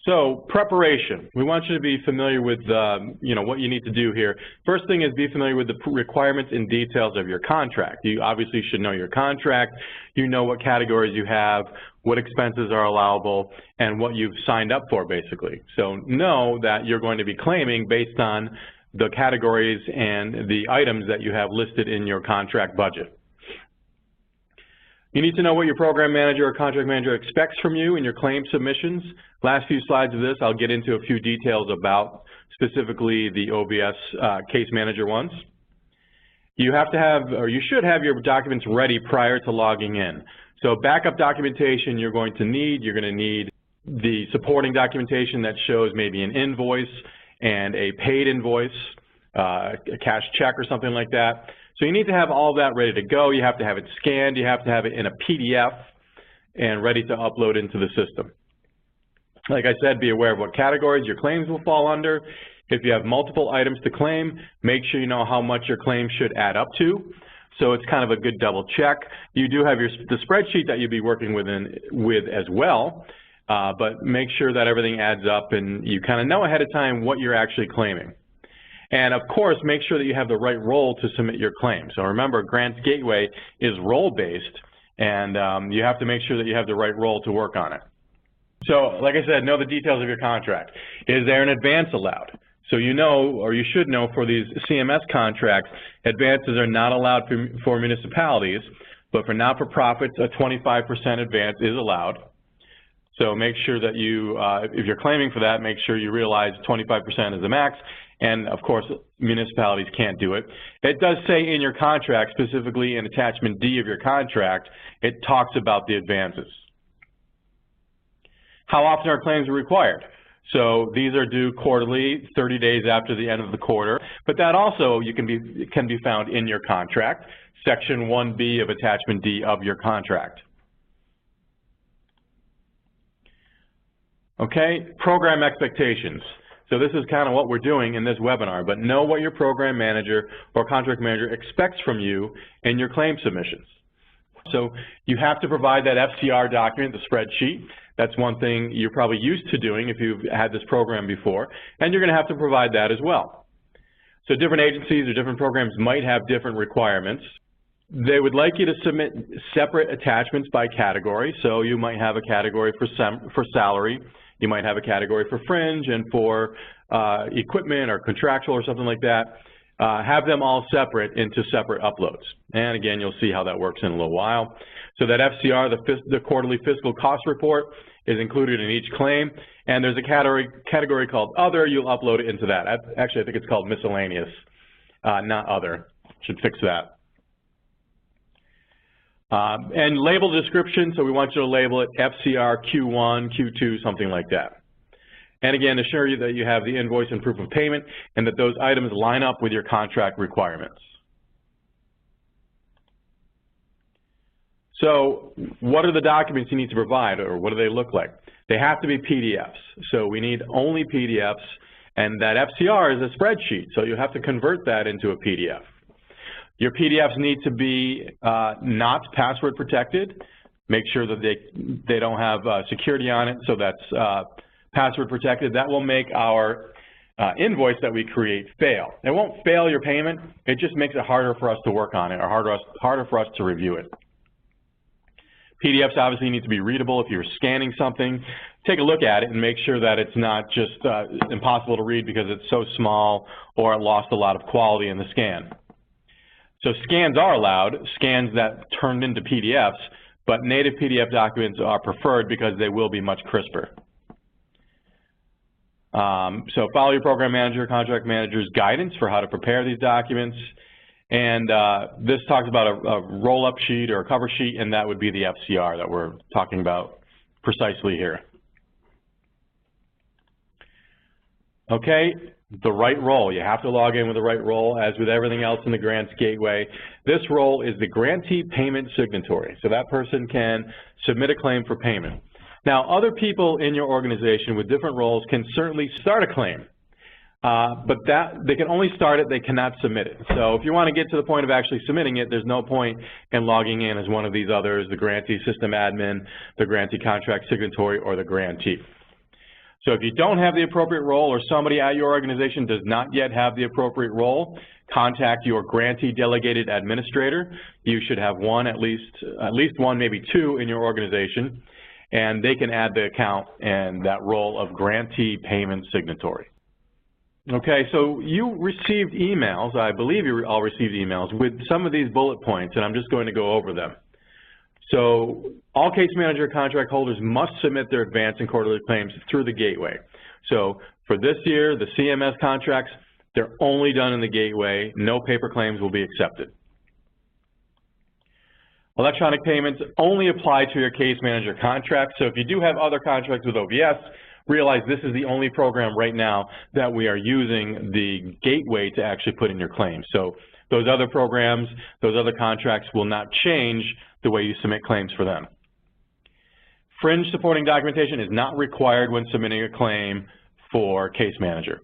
So preparation. We want you to be familiar with what you need to do here. First thing is be familiar with the requirements and details of your contract. You obviously should know your contract. You know what categories you have, what expenses are allowable, and what you've signed up for basically. So know that you're going to be claiming based on the categories and the items that you have listed in your contract budget. You need to know what your program manager or contract manager expects from you in your claim submissions. Last few slides of this, I'll get into a few details about specifically the OVS case manager ones. You have to have, or you should have your documents ready prior to logging in. So backup documentation you're going to need the supporting documentation that shows maybe an invoice and a paid invoice, a cash check or something like that. So you need to have all that ready to go. You have to have it scanned. You have to have it in a PDF and ready to upload into the system. Like I said, be aware of what categories your claims will fall under. If you have multiple items to claim, make sure you know how much your claim should add up to. So it's kind of a good double check. You do have the spreadsheet that you'll be working with as well, but make sure that everything adds up and you kind of know ahead of time what you're actually claiming. And of course, make sure that you have the right role to submit your claim. So remember, Grants Gateway is role-based, and you have to make sure that you have the right role to work on it. So, like I said, know the details of your contract. Is there an advance allowed? So you know, or you should know, for these CMS contracts, advances are not allowed for municipalities, but for not-for-profits, a 25% advance is allowed. So make sure that you, if you're claiming for that, make sure you realize 25% is the max. And of course, municipalities can't do it. It does say in your contract, specifically in attachment D of your contract, it talks about the advances. How often are claims required? So these are due quarterly, 30 days after the end of the quarter, but that also can be found in your contract, section 1B of attachment D of your contract. Okay, program expectations. So this is kind of what we're doing in this webinar, but know what your program manager or contract manager expects from you in your claim submissions. So you have to provide that FCR document, the spreadsheet. That's one thing you're probably used to doing if you've had this program before, and you're going to have to provide that as well. So different agencies or different programs might have different requirements. They would like you to submit separate attachments by category. So you might have a category for salary. You might have a category for fringe and for equipment or contractual or something like that. Have them all separate into separate uploads. And again, you'll see how that works in a little while. So that FCR, the quarterly fiscal cost report, is included in each claim. And there's a category called Other. You'll upload it into that. Actually, I think it's called Miscellaneous, not Other. Should fix that. And label description, so we want you to label it FCR Q1, Q2, something like that. And again, assure you that you have the invoice and proof of payment and that those items line up with your contract requirements. So what are the documents you need to provide, or what do they look like? They have to be PDFs. So we need only PDFs, and that FCR is a spreadsheet, so you have to convert that into a PDF. Your PDFs need to be not password protected. Make sure that they don't have security on it, so that's password protected. That will make our invoice that we create fail. It won't fail your payment. It just makes it harder for us to work on it, or harder for us to review it. PDFs obviously need to be readable. If you're scanning something, take a look at it and make sure that it's not just impossible to read because it's so small or it lost a lot of quality in the scan. So scans are allowed, scans that turned into PDFs, but native PDF documents are preferred because they will be much crisper. So follow your program manager, contract manager's guidance for how to prepare these documents. And this talks about a roll-up sheet or a cover sheet, and that would be the FCR that we're talking about precisely here. Okay, the right role. You have to log in with the right role. As with everything else in the Grants Gateway, this role is the Grantee Payment Signatory. So that person can submit a claim for payment. Now, other people in your organization with different roles can certainly start a claim. But they can only start it, they cannot submit it. So if you want to get to the point of actually submitting it, there's no point in logging in as one of these others, the Grantee System Admin, the Grantee Contract Signatory, or the Grantee. So if you don't have the appropriate role or somebody at your organization does not yet have the appropriate role, contact your grantee delegated administrator. You should have one, at least one, maybe two in your organization, and they can add the account and that role of Grantee Payment Signatory. Okay, so you received emails, I believe you all received emails with some of these bullet points, and I'm just going to go over them. So all case manager contract holders must submit their advance and quarterly claims through the gateway. So for this year, the CMS contracts, they're only done in the gateway. No paper claims will be accepted. Electronic payments only apply to your case manager contract. So if you do have other contracts with OVS, realize this is the only program right now that we are using the gateway to actually put in your claims. So those other programs, those other contracts will not change the way you submit claims for them. Fringe supporting documentation is not required when submitting a claim for case manager.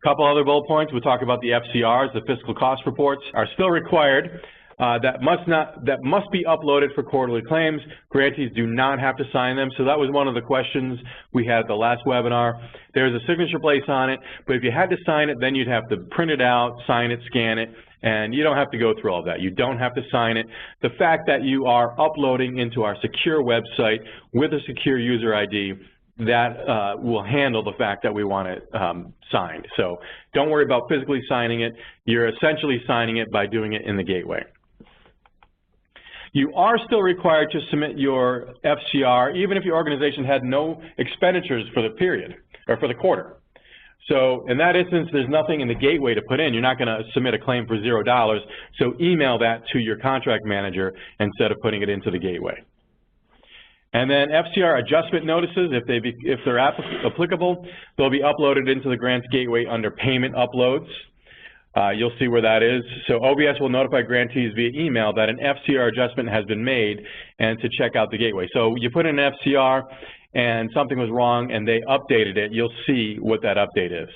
A couple other bullet points. We'll talk about the FCRs, the fiscal cost reports, are still required. That must be uploaded for quarterly claims. Grantees do not have to sign them, so that was one of the questions we had at the last webinar. There's a signature place on it, but if you had to sign it, then you'd have to print it out, sign it, scan it, and you don't have to go through all that. You don't have to sign it. The fact that you are uploading into our secure website with a secure user ID, that will handle the fact that we want it signed. So don't worry about physically signing it. You're essentially signing it by doing it in the gateway. You are still required to submit your FCR even if your organization had no expenditures for the period or for the quarter. So in that instance, there's nothing in the gateway to put in. You're not going to submit a claim for $0, so email that to your contract manager instead of putting it into the gateway. And then FCR adjustment notices, if they're applicable, they'll be uploaded into the grants gateway under payment uploads. You'll see where that is. So OVS will notify grantees via email that an FCR adjustment has been made and to check out the gateway. So you put in an FCR and something was wrong and they updated it, you'll see what that update is.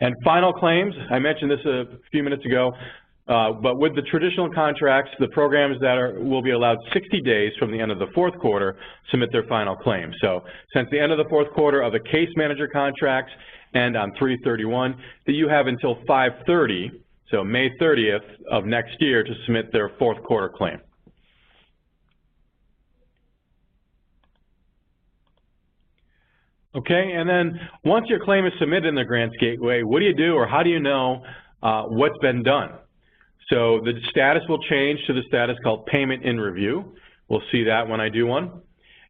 And final claims, I mentioned this a few minutes ago, but with the traditional contracts, the programs that will be allowed 60 days from the end of the fourth quarter submit their final claim. So since the end of the fourth quarter of the case manager contracts end on 3/31, that you have until 5/30, so May 30th of next year, to submit their fourth quarter claim. Okay, and then once your claim is submitted in the grants gateway, what do you do, or how do you know what's been done? So the status will change to the status called payment in review. We'll see that when I do one.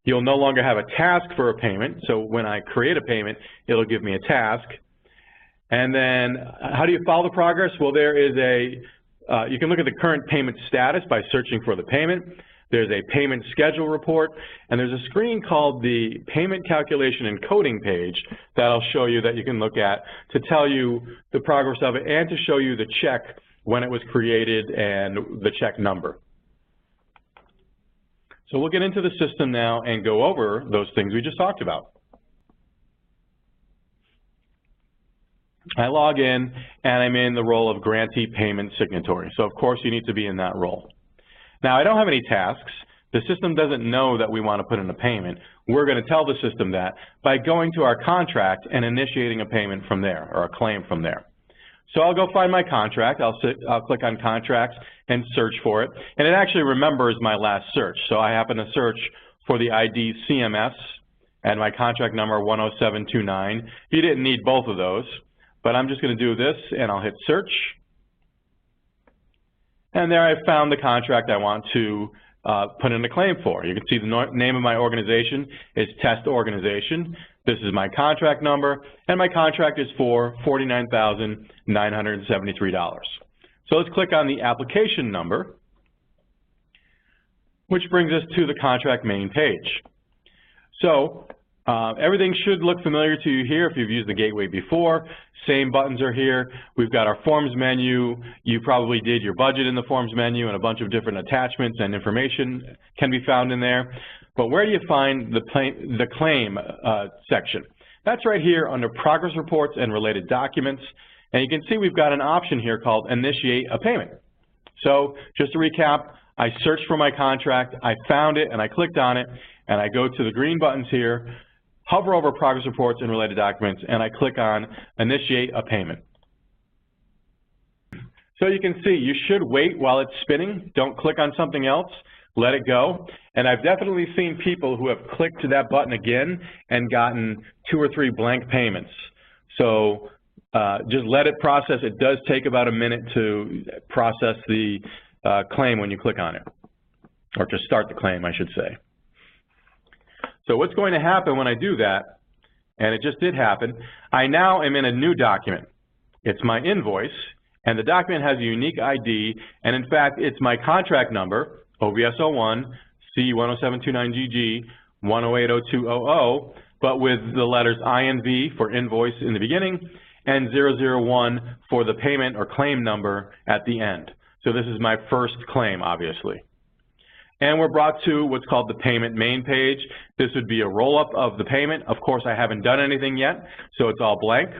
You'll no longer have a task for a payment. So when I create a payment, it'll give me a task. And then how do you follow the progress? Well, there is you can look at the current payment status by searching for the payment. There's a payment schedule report, and there's a screen called the payment calculation and coding page that I'll show you that you can look at to tell you the progress of it and to show you the check when it was created and the check number. So we'll get into the system now and go over those things we just talked about. I log in and I'm in the role of Grantee Payment Signatory. So of course you need to be in that role. Now I don't have any tasks. The system doesn't know that we want to put in a payment. We're going to tell the system that by going to our contract and initiating a payment from there, or a claim from there. So I'll go find my contract. I'll click on contracts and search for it. And it actually remembers my last search. So I happen to search for the ID CMS and my contract number 10729. You didn't need both of those, but I'm just going to do this and I'll hit search. And there I found the contract I want to put in a claim for. You can see the name of my organization is Test Organization. This is my contract number, and my contract is for $49,973. So let's click on the application number, which brings us to the contract main page. So everything should look familiar to you here if you've used the gateway before. Same buttons are here. We've got our forms menu. You probably did your budget in the forms menu, and a bunch of different attachments and information can be found in there. But where do you find the claim section? That's right here under Progress Reports and Related Documents. And you can see we've got an option here called Initiate a Payment. So just to recap, I searched for my contract, I found it, and I clicked on it, and I go to the green buttons here, hover over progress reports and related documents, and I click on initiate a payment. So you can see you should wait while it's spinning. Don't click on something else. Let it go. And I've definitely seen people who have clicked that button again and gotten 2 or 3 blank payments. So just let it process. It does take about a minute to process the claim when you click on it, or to start the claim, I should say. So what's going to happen when I do that, and it just did happen, I now am in a new document. It's my invoice, and the document has a unique ID, and in fact, it's my contract number, OVS 01 C10729GG 1080200, but with the letters I and V for invoice in the beginning, and 001 for the payment or claim number at the end. So this is my first claim, obviously. And we're brought to what's called the payment main page. This would be a roll-up of the payment. Of course, I haven't done anything yet, so it's all blank.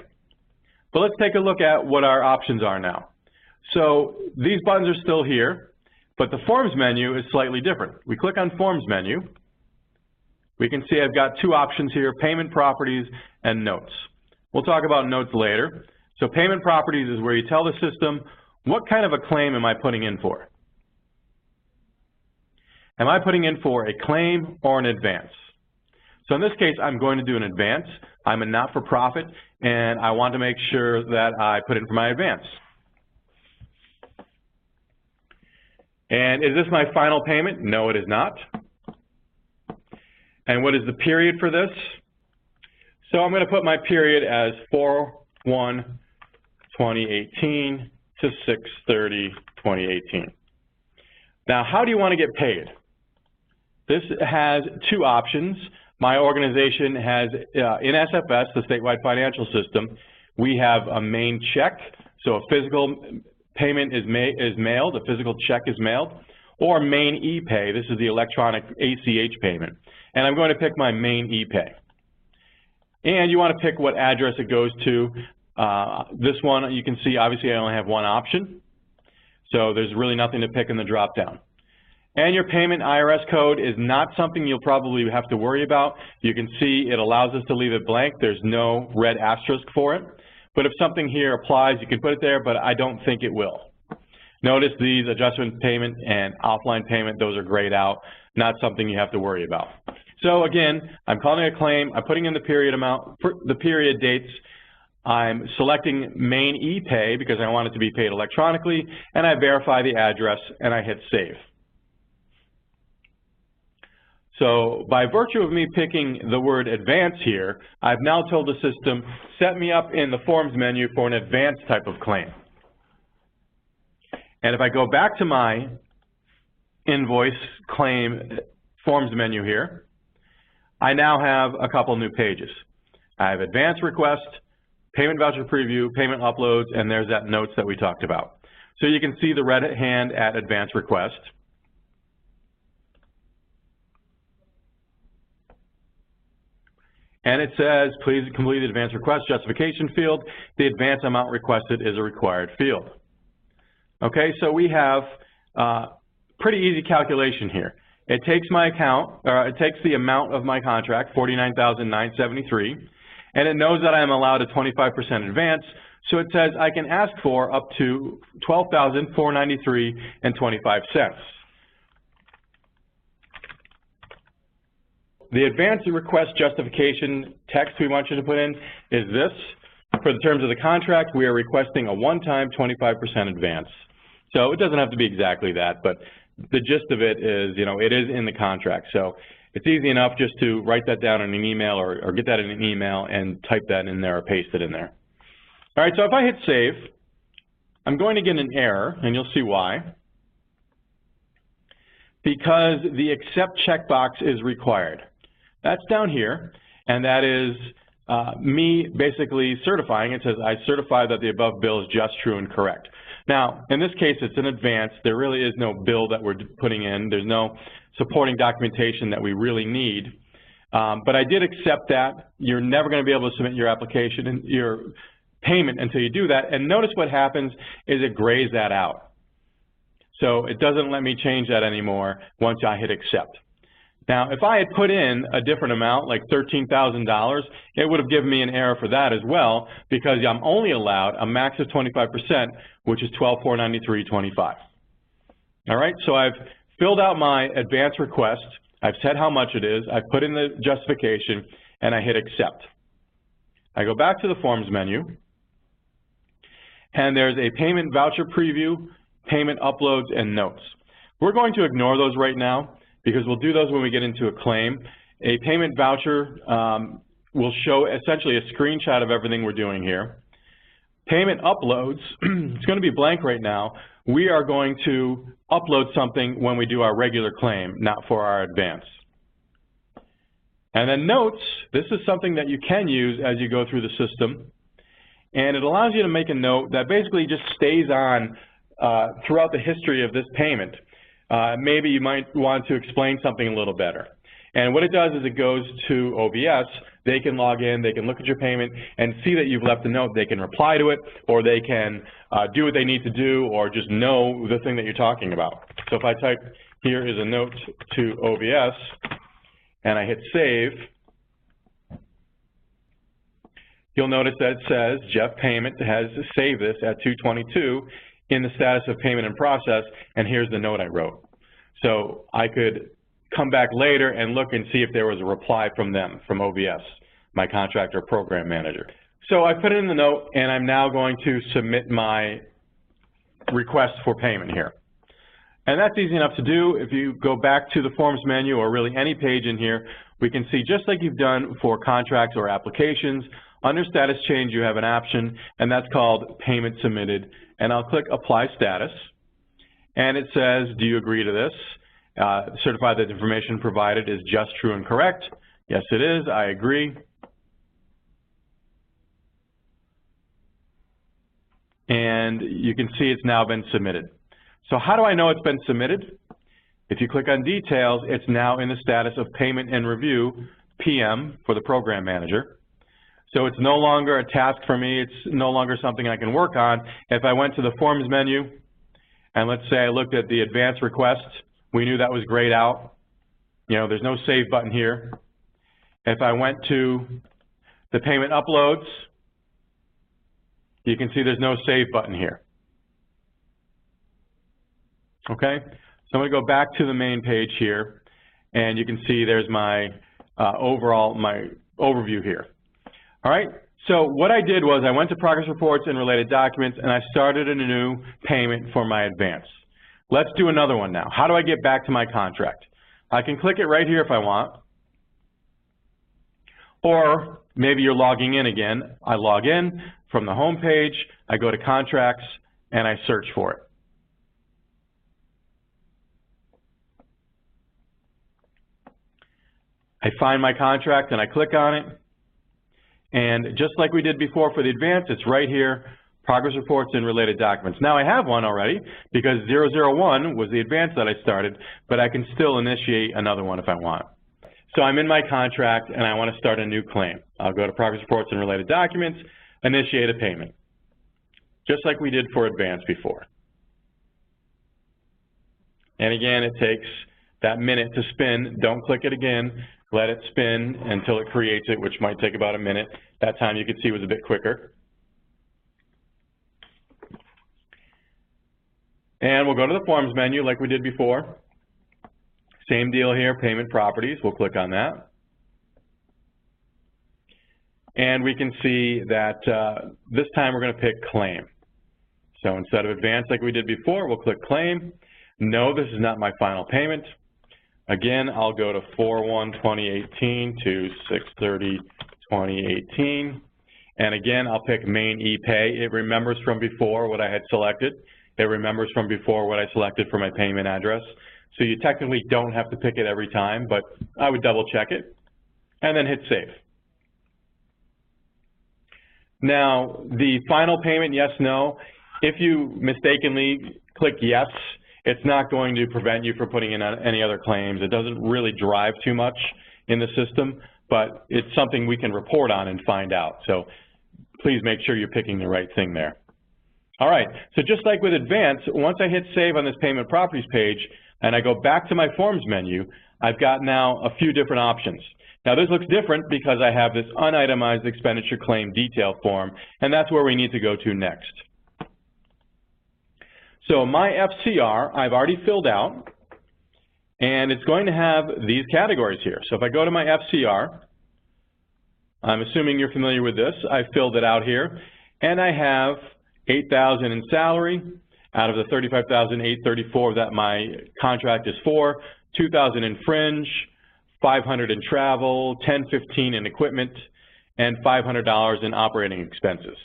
But let's take a look at what our options are now. So these buttons are still here, but the Forms menu is slightly different. We click on Forms menu. We can see I've got 2 options here, Payment Properties and Notes. We'll talk about Notes later. So Payment Properties is where you tell the system, what kind of a claim am I putting in for? Am I putting in for a claim or an advance? So in this case, I'm going to do an advance. I'm a not-for-profit, and I want to make sure that I put in for my advance. And is this my final payment? No, it is not. And what is the period for this? So I'm going to put my period as 4/1/2018 to 6/30/2018. Now, how do you want to get paid? This has 2 options. My organization has, in SFS, the statewide financial system, we have a main check, so a physical payment is mailed, a physical check is mailed, or main e-pay. This is the electronic ACH payment. And I'm going to pick my main e-pay. And you want to pick what address it goes to. This one, you can see, obviously, I only have 1 option. So there's really nothing to pick in the drop-down. And your payment IRS code is not something you'll probably have to worry about. You can see it allows us to leave it blank. There's no red asterisk for it. But if something here applies, you can put it there, but I don't think it will. Notice these adjustment payment and offline payment, those are grayed out, not something you have to worry about. So again, I'm calling a claim, I'm putting in the period amount, the period dates, I'm selecting main e-pay because I want it to be paid electronically, and I verify the address and I hit save. So by virtue of me picking the word advance here, I've now told the system, set me up in the Forms menu for an advance type of claim. And if I go back to my invoice claim Forms menu here, I now have a couple new pages. I have advance request, payment voucher preview, payment uploads, and there's that notes that we talked about. So you can see the red hand at advance request. And it says, please complete the advance request justification field. The advance amount requested is a required field. Okay, so we have pretty easy calculation here. It takes my account, or it takes the amount of my contract, $49,973, and it knows that I am allowed a 25% advance, so it says I can ask for up to $12,493.25. The advance request justification text we want you to put in is this. For the terms of the contract, we are requesting a one-time 25% advance. So it doesn't have to be exactly that, but the gist of it is, you know, it is in the contract. So it's easy enough just to write that down in an email or get that in an email and type that in there or paste it in there. All right, so if I hit save, I'm going to get an error, and you'll see why. Because the accept checkbox is required. That's down here, and that is me basically certifying. It says, I certify that the above bill is just, true, and correct. Now, in this case, it's an advance. There really is no bill that we're putting in. There's no supporting documentation that we really need. But I did accept that. You're never going to be able to submit your application and your payment until you do that. And notice what happens is it grays that out. So it doesn't let me change that anymore once I hit accept. Now, if I had put in a different amount, like $13,000, it would have given me an error for that as well, because I'm only allowed a max of 25%, which is $12,493.25. All right, so I've filled out my advance request. I've said how much it is. I've put in the justification, and I hit accept. I go back to the Forms menu, and there's a payment voucher preview, payment uploads, and notes. We're going to ignore those right now, because we'll do those when we get into a claim. A payment voucher will show essentially a screenshot of everything we're doing here. Payment uploads, it's going to be blank right now. We are going to upload something when we do our regular claim, not for our advance. And then notes, this is something that you can use as you go through the system. And it allows you to make a note that basically just stays on throughout the history of this payment. Maybe you might want to explain something a little better. And what it does is it goes to OVS. They can log in, they can look at your payment and see that you've left a note. They can reply to it, or they can do what they need to do, or just know the thing that you're talking about. So if I type, here is a note to OVS, and I hit save, you'll notice that it says Jeff Payment has saved this at 2/22 in the status of payment in process, and here's the note I wrote. So I could come back later and look and see if there was a reply from them, from OVS, my contractor program manager. So I put it in the note, and I'm now going to submit my request for payment here. And that's easy enough to do. If you go back to the Forms menu, or really any page in here, we can see, just like you've done for contracts or applications, under status change you have an option, and that's called payment submitted. And I'll click apply status, and it says, do you agree to this? Certify that the information provided is just, true, and correct. Yes, it is. I agree. And you can see it's now been submitted. So how do I know it's been submitted? If you click on details, it's now in the status of payment and review, PM, for the program manager. So it's no longer a task for me. It's no longer something I can work on. If I went to the Forms menu, and let's say I looked at the advance request, we knew that was grayed out. You know, there's no save button here. If I went to the payment uploads, you can see there's no save button here. Okay, so I'm going to go back to the main page here, and you can see there's my my overview here. All right, so what I did was I went to progress reports and related documents, and I started a new payment for my advance. Let's do another one now. How do I get back to my contract? I can click it right here if I want, or maybe you're logging in again. I log in from the home page, I go to contracts, and I search for it. I find my contract and I click on it, and just like we did before for the advance, it's right here, progress reports and related documents. Now I have one already because 001 was the advance that I started, but I can still initiate another one if I want. So I'm in my contract and I want to start a new claim. I'll go to progress reports and related documents, initiate a payment, just like we did for advance before. And again, it takes that minute to spin. Don't click it again. Let it spin until it creates it, which might take about a minute. That time you could see was a bit quicker. And we'll go to the Forms menu like we did before. Same deal here, payment properties. We'll click on that. And we can see that this time we're going to pick claim. So instead of advance like we did before, we'll click claim. No, this is not my final payment. Again, I'll go to 4/1/2018 to 6/30/2018. And again, I'll pick main e-pay. It remembers from before what I had selected. It remembers from before what I selected for my payment address. So you technically don't have to pick it every time, but I would double check it and then hit save. Now, the final payment, yes, no. If you mistakenly click yes, it's not going to prevent you from putting in any other claims. It doesn't really drive too much in the system, but it's something we can report on and find out. So please make sure you're picking the right thing there. All right, so just like with Advance, once I hit Save on this Payment Properties page and I go back to my Forms menu, I've got now a few different options. Now this looks different because I have this Unitemized Expenditure Claim Detail form, and that's where we need to go to next. So my FCR, I've already filled out, and it's going to have these categories here. So if I go to my FCR, I'm assuming you're familiar with this. I filled it out here, and I have $8,000 in salary out of the $35,834 that my contract is for, $2,000 in fringe, $500 in travel, $1,015 in equipment, and $500 in operating expenses.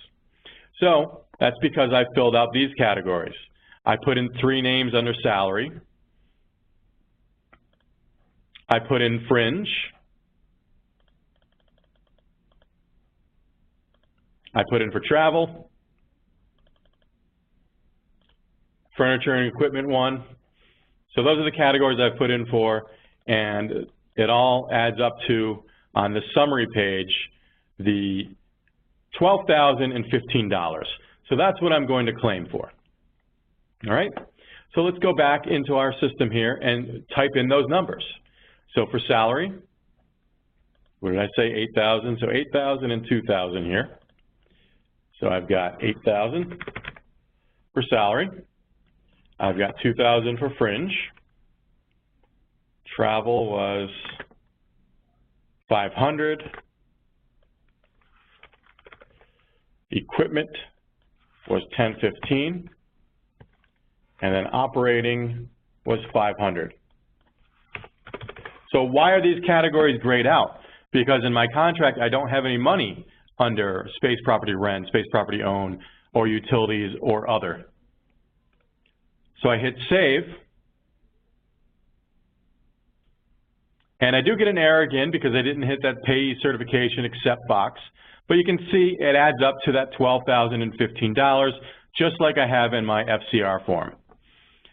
So that's because I filled out these categories. I put in 3 names under salary. I put in fringe. I put in for travel, furniture and equipment 1. So those are the categories I've put in for, and it all adds up to, on the summary page, the $12,015. So that's what I'm going to claim for. All right? So let's go back into our system here and type in those numbers. So for salary, what did I say, 8,000? So 8,000 and 2,000 here. So I've got 8,000 for salary. I've got 2,000 for fringe. Travel was 500. Equipment was 1,015. And then operating was 500. So why are these categories grayed out? Because in my contract, I don't have any money under space property rent, space property owned, or utilities or other. So I hit save. And I do get an error again because I didn't hit that payee certification accept box. But you can see it adds up to that $12,015, just like I have in my FCR form.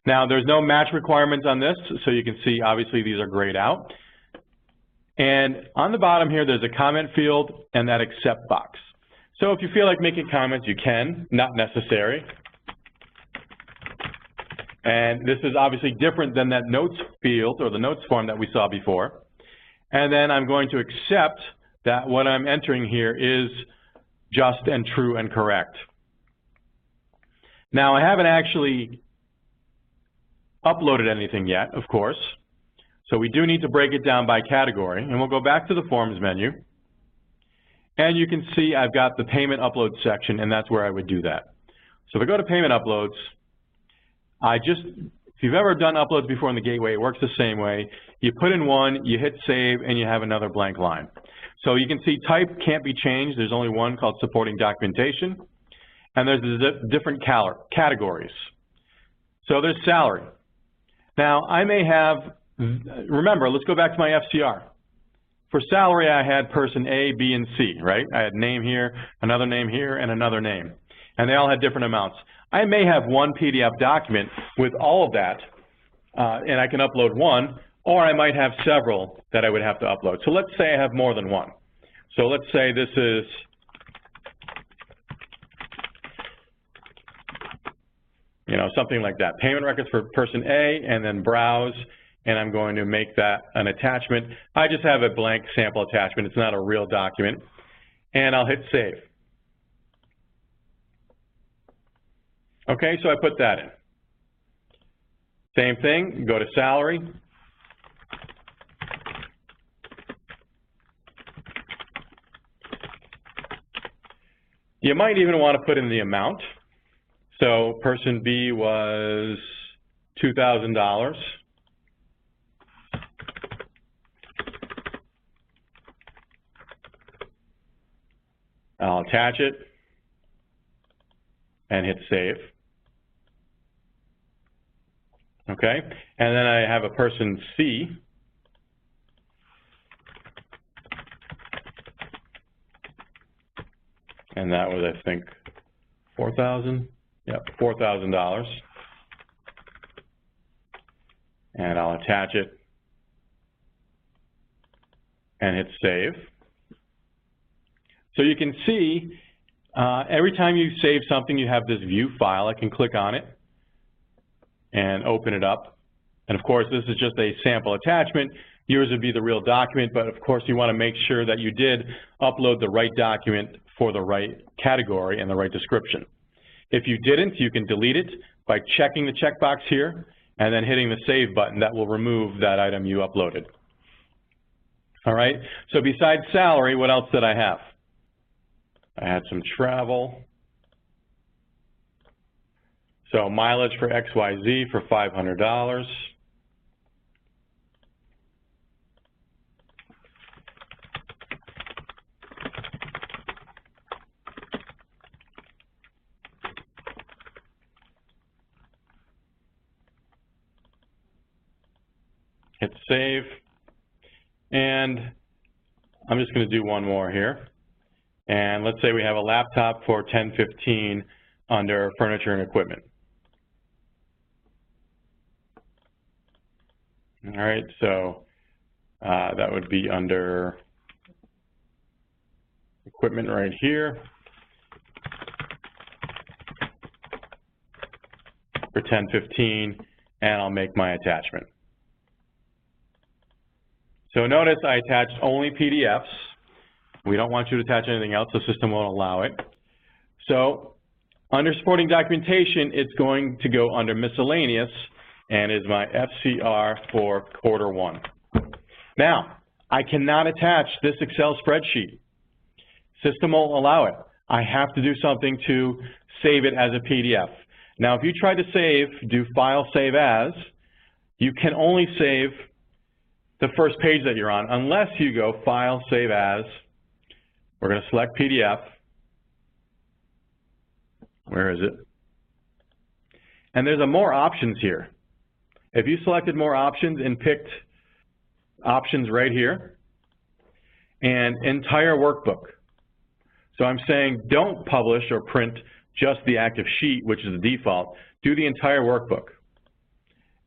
Now, there's no match requirements on this, so you can see, obviously, these are grayed out. And on the bottom here, there's a comment field and that accept box. So if you feel like making comments, you can, not necessary. And this is obviously different than that notes field or the notes form that we saw before. And then I'm going to accept that what I'm entering here is just and true and correct. Now, I haven't actually uploaded anything yet, of course. So we do need to break it down by category. And we'll go back to the Forms menu. And you can see I've got the Payment Upload section, and that's where I would do that. So if I go to Payment Uploads, if you've ever done uploads before in the gateway, it works the same way. You put in one, you hit save, and you have another blank line. So you can see type can't be changed. There's only one called supporting documentation. And there's the different categories. So there's salary. Now, I may have, remember, let's go back to my FCR. For salary, I had person A, B, and C, right? I had name here, and another name. And they all had different amounts. I may have one PDF document with all of that, and I can upload one, or I might have several that I would have to upload. So let's say I have more than one. So let's say this is something like that. Payment records for person A, and then browse, and I'm going to make that an attachment. I just have a blank sample attachment. It's not a real document. And I'll hit save. Okay, so I put that in. Same thing, go to salary. You might even want to put in the amount. So person B was $2,000. I'll attach it and hit save. Okay, and then I have a person C. And that was, I think, $4,000. Yep, $4,000. And I'll attach it and hit save. So you can see Every time you save something, you have this view file. I can click on it and open it up. And of course, this is just a sample attachment. Yours would be the real document, but of course you want to make sure that you did upload the right document for the right category and the right description. If you didn't, you can delete it by checking the checkbox here and then hitting the save button. That will remove that item you uploaded. All right, so besides salary, what else did I have? I had some travel. So mileage for XYZ for $500. Hit save. And I'm just going to do one more here. And let's say we have a laptop for $10.15 under furniture and equipment. All right, so that would be under equipment right here for $10.15, and I'll make my attachment. So notice I attached only PDFs. We don't want you to attach anything else. The system won't allow it. So under supporting documentation, it's going to go under miscellaneous and is my FCR for Q1. Now, I cannot attach this Excel spreadsheet. System won't allow it. I have to do something to save it as a PDF. Now, if you try to save, do File, Save As, you can only save the first page that you're on unless you go File, Save As. We're going to select PDF. Where is it? And there's a More Options here. If you selected More Options and picked Options right here, and Entire Workbook. So I'm saying don't publish or print just the active sheet, which is the default. Do the entire workbook.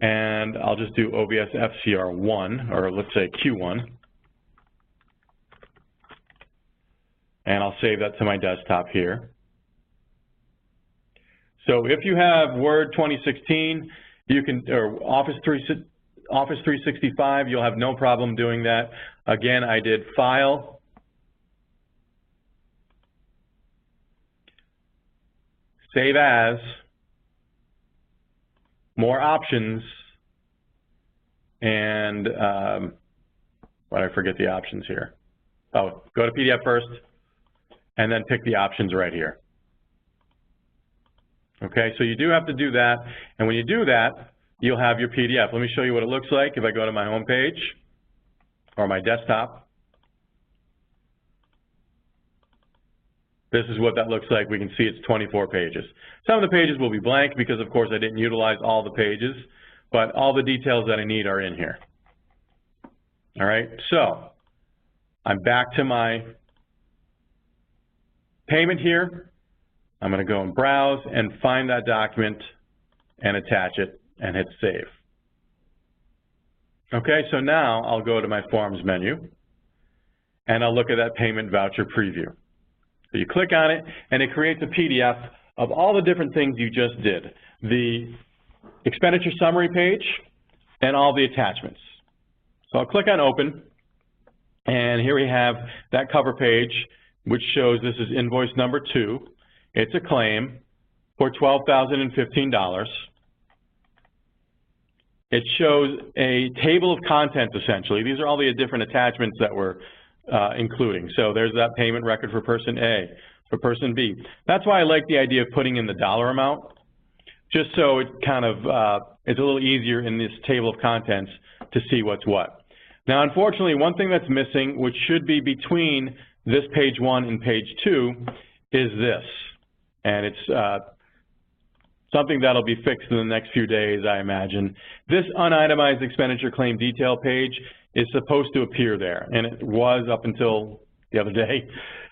And I'll just do OVS FCR 1, or let's say Q1. And I'll save that to my desktop here. So if you have Word 2016, you can, or Office 365, you'll have no problem doing that. Again, I did File, Save As, More Options, and why did I forget the options here? Oh, go to PDF first, and then pick the options right here. Okay, so you do have to do that, and when you do that, you'll have your PDF. Let me show you what it looks like if I go to my home page or my desktop. This is what that looks like. We can see it's 24 pages. Some of the pages will be blank because, of course, I didn't utilize all the pages, but all the details that I need are in here. All right, so I'm back to my payment here. I'm going to go and browse and find that document and attach it and hit save. Okay, so now I'll go to my Forms menu and I'll look at that payment voucher preview. So you click on it and it creates a PDF of all the different things you just did. The expenditure summary page and all the attachments. So I'll click on open and here we have that cover page which shows this is invoice number 2. It's a claim for $12,015. It shows a table of contents, essentially. These are all the different attachments that we're including. So there's that payment record for person A, for person B. That's why I like the idea of putting in the dollar amount, just so it kind of, it's a little easier in this table of contents to see what's what. Now, unfortunately, one thing that's missing, which should be between this page 1 and page 2, is this. And it's something that'll be fixed in the next few days, I imagine. This unitemized expenditure claim detail page is supposed to appear there, and it was up until the other day,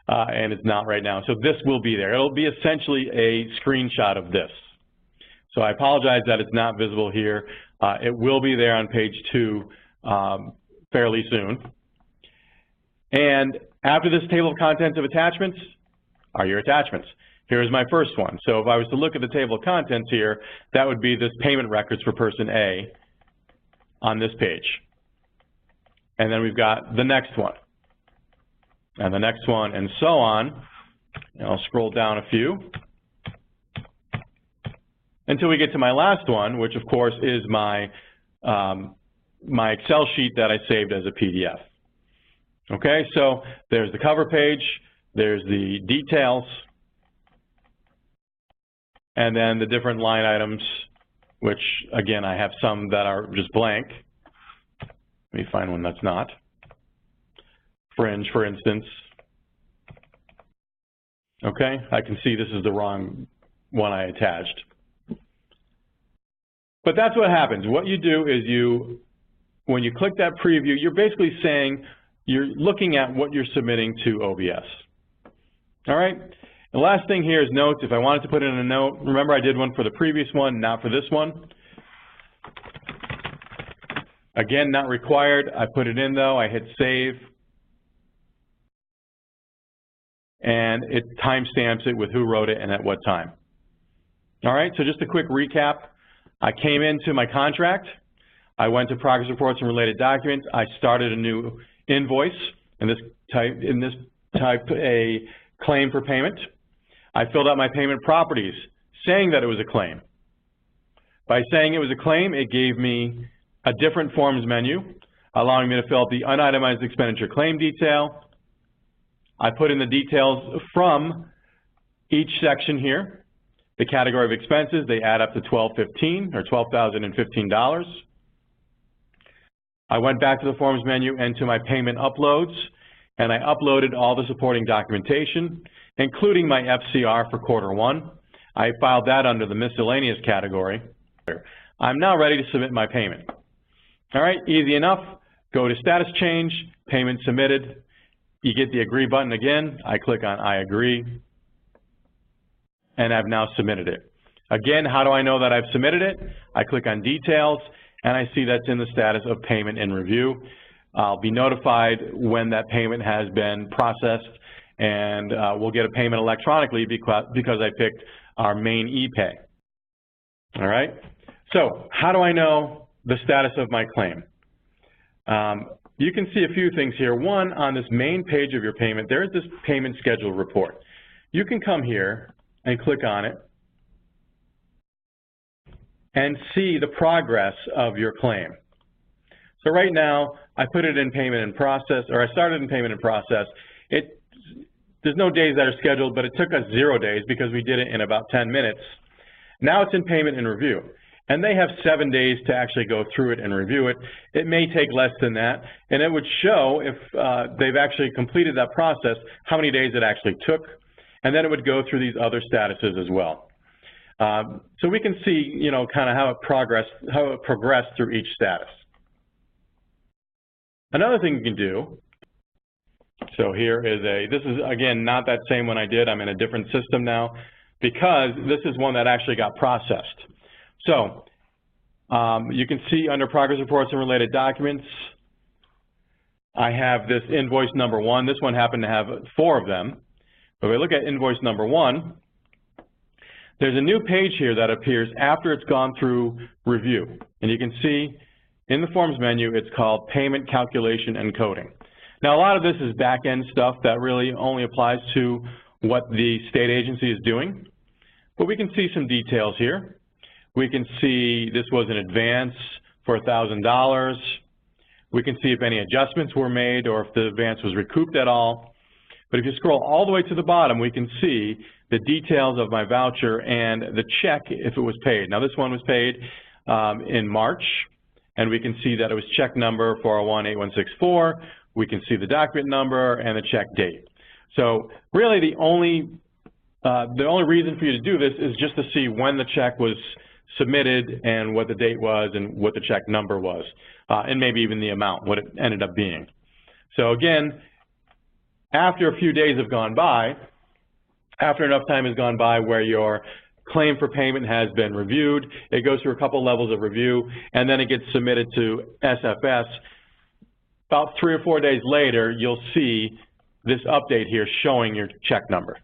and it's not right now. So this will be there. It'll be essentially a screenshot of this. So I apologize that it's not visible here. It will be there on page 2 fairly soon. And after this table of contents of attachments, are your attachments. Here's my first one. So if I was to look at the table of contents here, that would be this payment records for person A on this page. And then we've got the next one, and the next one, and so on. And I'll scroll down a few until we get to my last one, which of course is my my Excel sheet that I saved as a PDF. Okay, so there's the cover page, there's the details, and then the different line items, which again I have some that are just blank. Let me find one that's not. Fringe, for instance. Okay, I can see this is the wrong one I attached. But that's what happens. What you do is when you click that preview, you're basically saying you're looking at what you're submitting to OVS. All right? The last thing here is notes. If I wanted to put in a note, remember I did one for the previous one, not for this one. Again, not required. I put it in though. I hit save. And it timestamps it with who wrote it and at what time. All right, so just a quick recap. I came into my contract. I went to progress reports and related documents. I started a new invoice, in this type a claim for payment. I filled out my payment properties, saying that it was a claim. By saying it was a claim, it gave me a different forms menu, allowing me to fill out the unitemized expenditure claim detail. I put in the details from each section here. The category of expenses, they add up to $12.15 or $12,015. I went back to the forms menu and to my payment uploads, and I uploaded all the supporting documentation, including my FCR for Q1. I filed that under the miscellaneous category. I'm now ready to submit my payment. All right, easy enough. Go to status change, payment submitted. You get the agree button again. I click on I agree, and I've now submitted it. Again, how do I know that I've submitted it? I click on details, and I see that's in the status of payment in review. I'll be notified when that payment has been processed, and we'll get a payment electronically because I picked our main ePay. All right? So how do I know the status of my claim? You can see a few things here. One, on this main page of your payment, there's this payment schedule report. You can come here and click on it and see the progress of your claim. So right now, I put it in payment in process, or I started in payment in process. There's no days that are scheduled, but it took us 0 days because we did it in about 10 minutes. Now it's in payment in review. And they have 7 days to actually go through it and review it. It may take less than that, and it would show if they've actually completed that process, how many days it actually took, and then it would go through these other statuses as well. So we can see, you know, kind of how it progressed through each status. Another thing you can do, so here is this is again not that same one I did. I'm in a different system now because this is one that actually got processed. So you can see under progress reports and related documents, I have this invoice number 1. This one happened to have 4 of them. But if we look at invoice number 1, there's a new page here that appears after it's gone through review. And you can see in the forms menu, it's called payment calculation and coding. Now a lot of this is back-end stuff that really only applies to what the state agency is doing. But we can see some details here. We can see this was an advance for $1,000. We can see if any adjustments were made or if the advance was recouped at all. But if you scroll all the way to the bottom, we can see the details of my voucher and the check if it was paid. Now this one was paid in March, and we can see that it was check number 4018164. We can see the document number and the check date. So really the only reason for you to do this is just to see when the check was submitted and what the date was and what the check number was, and maybe even the amount, what it ended up being. So again, after a few days have gone by, after enough time has gone by where your claim for payment has been reviewed, it goes through a couple levels of review, and then it gets submitted to SFS. About 3 or 4 days later, you'll see this update here showing your check number.